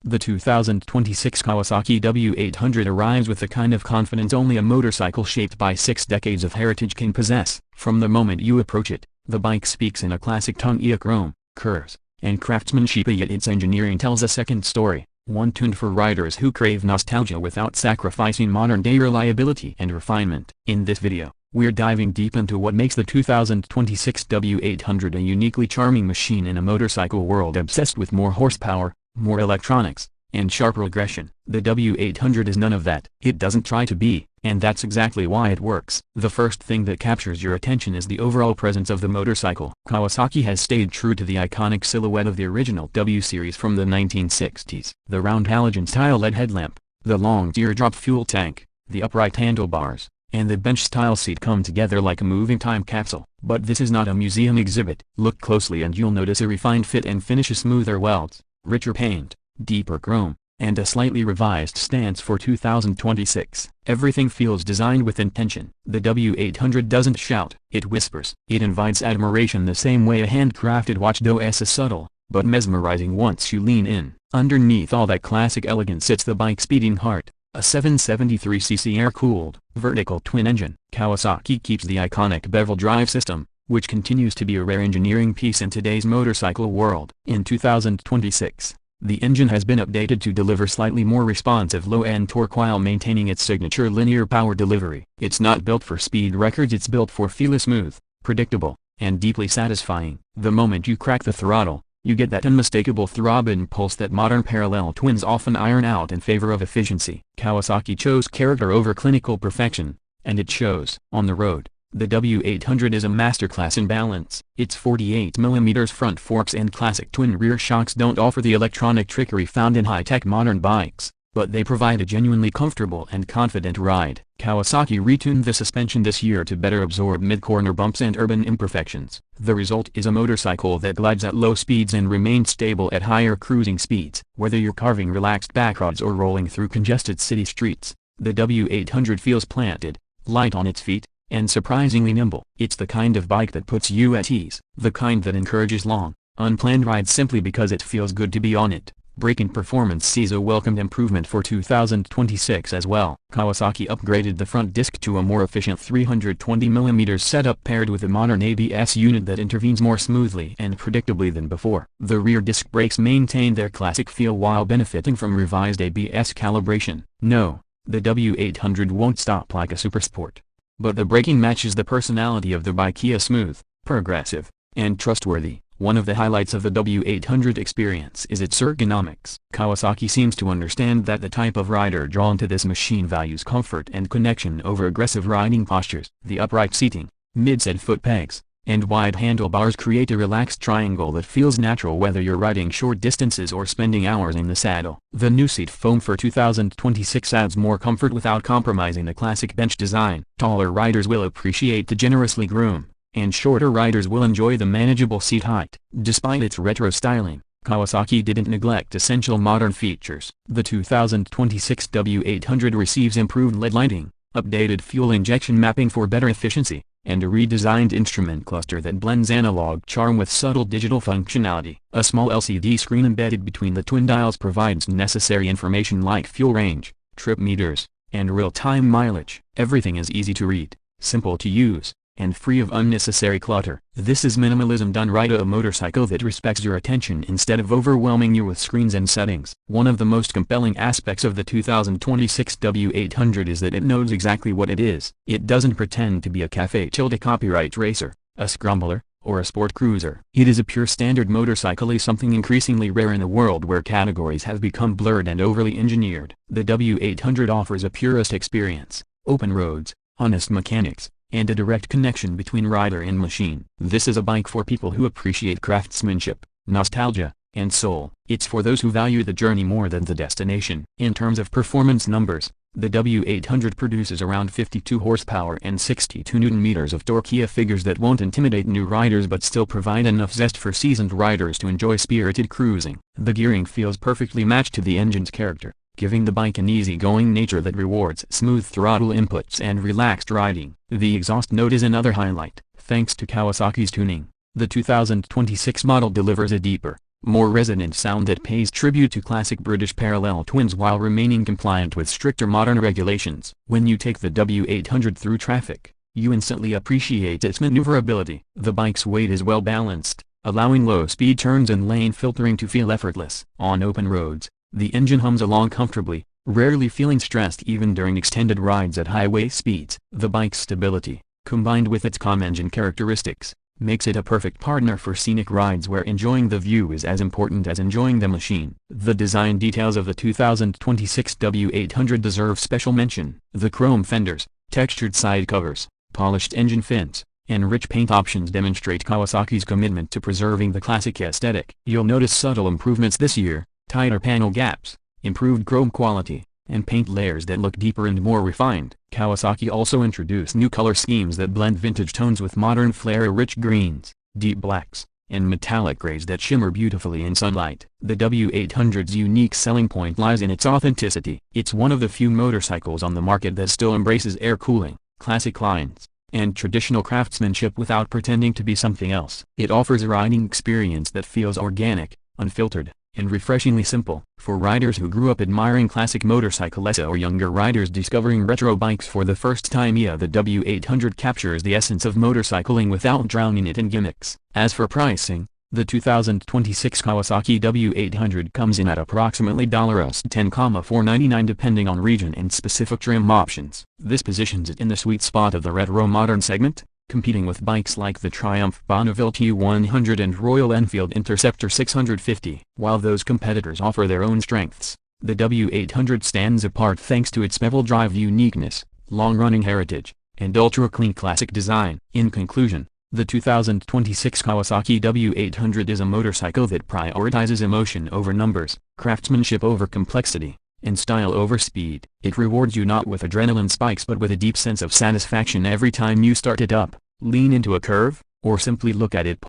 The 2026 Kawasaki W800 arrives with the kind of confidence only a motorcycle shaped by 6 decades of heritage can possess. From the moment you approach it, the bike speaks in a classic tongue: chrome, curves, and craftsmanship, yet its engineering tells a second story, one tuned for riders who crave nostalgia without sacrificing modern-day reliability and refinement. In this video, we're diving deep into what makes the 2026 W800 a uniquely charming machine in a motorcycle world obsessed with more horsepower, more electronics, and sharper aggression. The W800 is none of that. It doesn't try to be, and that's exactly why it works. The first thing that captures your attention is the overall presence of the motorcycle. Kawasaki has stayed true to the iconic silhouette of the original W series from the 1960s. The round halogen-style LED headlamp, the long teardrop fuel tank, the upright handlebars, and the bench-style seat come together like a moving time capsule. But this is not a museum exhibit. Look closely and you'll notice a refined fit and finish, smoother welds, richer paint, deeper chrome, and a slightly revised stance for 2026. Everything feels designed with intention. The W800 doesn't shout, it whispers. It invites admiration the same way a handcrafted watch does. Is subtle, but mesmerizing once you lean in. Underneath all that classic elegance sits the bike's beating heart, a 773cc air-cooled, vertical twin-engine. Kawasaki keeps the iconic bevel-drive system, which continues to be a rare engineering piece in today's motorcycle world. In 2026, the engine has been updated to deliver slightly more responsive low-end torque while maintaining its signature linear power delivery. It's not built for speed records, it's built for feel smooth, predictable, and deeply satisfying. The moment you crack the throttle, you get that unmistakable throb impulse that modern parallel twins often iron out in favor of efficiency. Kawasaki chose character over clinical perfection, and it shows. On the road, the W800 is a masterclass in balance. Its 48mm front forks and classic twin rear shocks don't offer the electronic trickery found in high-tech modern bikes, but they provide a genuinely comfortable and confident ride. Kawasaki retuned the suspension this year to better absorb mid-corner bumps and urban imperfections. The result is a motorcycle that glides at low speeds and remains stable at higher cruising speeds. Whether you're carving relaxed backroads or rolling through congested city streets, the W800 feels planted, light on its feet, and surprisingly nimble. It's the kind of bike that puts you at ease, the kind that encourages long, unplanned rides simply because it feels good to be on it. Braking performance sees a welcomed improvement for 2026 as well. Kawasaki upgraded the front disc to a more efficient 320mm setup paired with a modern ABS unit that intervenes more smoothly and predictably than before. The rear disc brakes maintain their classic feel while benefiting from revised ABS calibration. No, the W800 won't stop like a supersport, but the braking matches the personality of the bike: smooth, progressive, and trustworthy. One of the highlights of the W800 experience is its ergonomics. Kawasaki seems to understand that the type of rider drawn to this machine values comfort and connection over aggressive riding postures. The upright seating, mid-set foot pegs, and wide handlebars create a relaxed triangle that feels natural whether you're riding short distances or spending hours in the saddle. The new seat foam for 2026 adds more comfort without compromising the classic bench design. Taller riders will appreciate the generously groomed, and shorter riders will enjoy the manageable seat height. Despite its retro styling, Kawasaki didn't neglect essential modern features. The 2026 W800 receives improved LED lighting, updated fuel injection mapping for better efficiency, and a redesigned instrument cluster that blends analog charm with subtle digital functionality. A small LCD screen embedded between the twin dials provides necessary information like fuel range, trip meters, and real-time mileage. Everything is easy to read, simple to use, and free of unnecessary clutter. This is minimalism done right, a motorcycle that respects your attention instead of overwhelming you with screens and settings. One of the most compelling aspects of the 2026 W800 is that it knows exactly what it is. It doesn't pretend to be a copyright racer, a scrambler, or a sport cruiser. It is a pure standard motorcycle, something increasingly rare in a world where categories have become blurred and overly engineered. The W800 offers a purist experience, open roads, honest mechanics, and a direct connection between rider and machine. This is a bike for people who appreciate craftsmanship, nostalgia, and soul. It's for those who value the journey more than the destination. In terms of performance numbers, the W800 produces around 52 horsepower and 62 Nm of torque, figures that won't intimidate new riders but still provide enough zest for seasoned riders to enjoy spirited cruising. The gearing feels perfectly matched to the engine's character, giving the bike an easygoing nature that rewards smooth throttle inputs and relaxed riding. The exhaust note is another highlight. Thanks to Kawasaki's tuning, the 2026 model delivers a deeper, More resonant sound that pays tribute to classic British parallel twins while remaining compliant with stricter modern regulations. When you take the W800 through traffic, you instantly appreciate its maneuverability. The bike's weight is well balanced, allowing low-speed turns and lane filtering to feel effortless. On open roads, the engine hums along comfortably, rarely feeling stressed even during extended rides at highway speeds. The bike's stability, combined with its calm engine characteristics, makes it a perfect partner for scenic rides where enjoying the view is as important as enjoying the machine. The design details of the 2026 W800 deserve special mention. The chrome fenders, textured side covers, polished engine fins, and rich paint options demonstrate Kawasaki's commitment to preserving the classic aesthetic. You'll notice subtle improvements this year: tighter panel gaps, improved chrome quality, and paint layers that look deeper and more refined. Kawasaki also introduced new color schemes that blend vintage tones with modern flair: rich greens, deep blacks, and metallic grays that shimmer beautifully in sunlight. The W800's unique selling point lies in its authenticity. It's one of the few motorcycles on the market that still embraces air cooling, classic lines, and traditional craftsmanship without pretending to be something else. It offers a riding experience that feels organic, unfiltered, and refreshingly simple. For riders who grew up admiring classic motorcycles or younger riders discovering retro bikes for the first time, the W800 captures the essence of motorcycling without drowning it in gimmicks. As for pricing, the 2026 Kawasaki W800 comes in at approximately $10,499 depending on region and specific trim options. This positions it in the sweet spot of the retro-modern segment, competing with bikes like the Triumph Bonneville T100 and Royal Enfield Interceptor 650. While those competitors offer their own strengths, the W800 stands apart thanks to its bevel-drive uniqueness, long-running heritage, and ultra-clean classic design. In conclusion, the 2026 Kawasaki W800 is a motorcycle that prioritizes emotion over numbers, craftsmanship over complexity, and style over speed. It rewards you not with adrenaline spikes but with a deep sense of satisfaction every time you start it up, lean into a curve, or simply look at it